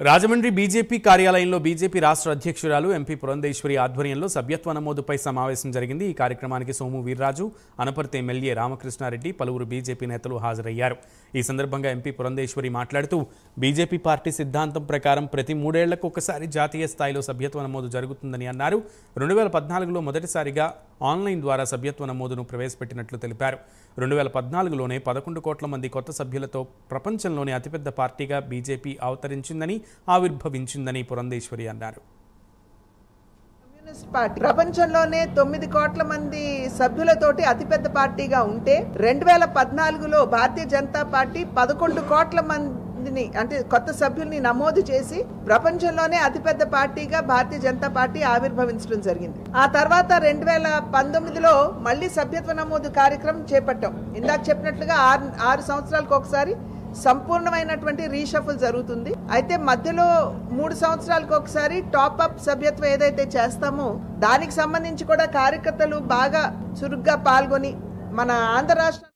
Rajahmundry BJP కార్యాలయంలో BJP రాష్ట్ర అధ్యక్షురాలు ఎంపీ పురంధేశ్వరి ఆధ్వర్యంలో సభ్యత్వ నమోదుపై సమావేశం జరిగింది। ఈ కార్యక్రమానికి సోము వీర్రాజు, అనపర్తి ఎమ్మెల్యే రామకృష్ణారెడ్డి, పలువురు బీజేపీ నేతలు హాజరయ్యారు। ఈ సందర్భంగా ఎంపీ పురంధేశ్వరి మాట్లాడుతూ బీజేపీ పార్టీ సిద్ధాంతం ప్రకారం ప్రతి 3 ఏళ్లకు ఒకసారి జాతీయ స్థాయిలో సభ్యత్వ నమోదు జరుగుతుందని అన్నారు। 2014లో మొదటిసారిగా ఆన్లైన్ ద్వారా సభ్యత్వ నమోదును ప్రవేశపెట్టినట్లు తెలిపారు। 2014లోనే 11 కోట్ల మంది కొత్త సభ్యులతో ప్రపంచంలోనే అతిపెద్ద పార్టీగా బీజేపీ అవతరించిందని ఆవిర్భవించిందని పురంధేశ్వరి అన్నారు। కమ్యూనిస్ట్ పార్టీ ప్రపంచంలోనే 9 కోట్ల మంది సభ్యులతోటి అతిపెద్ద పార్టీగా ఉంటే 2014లో భారతీయ జనతా పార్టీ 11 కోట్ల మందిని అంటే కొత్త సభ్యుల్ని నమోదు చేసి ప్రపంచంలోనే అతిపెద్ద పార్టీగా భారతీయ జనతా పార్టీ ఆవిర్భవించడం జరిగింది। ఆ తర్వాత 2019లో మళ్ళీ సభ్యత్వ నమోదు కార్యక్రమం చేపట్టాం। ఇందాక చెప్పినట్లుగా 6 సంవత్సరాలకు ఒకసారి సంపూర్ణమైనటువంటి రీషఫుల్ జరుగుతుంది। అయితే మధ్యలో 3 సంవత్సరాలకు ఒకసారి టాప్ అప్ సభ్యత్వం ఏదైతే చేస్తామో దానికి సంబంధించి కూడా కార్యకర్తలు బాగా చురుగ్గా పాల్గొని మన ఆంధ్ర రాష్ట్ర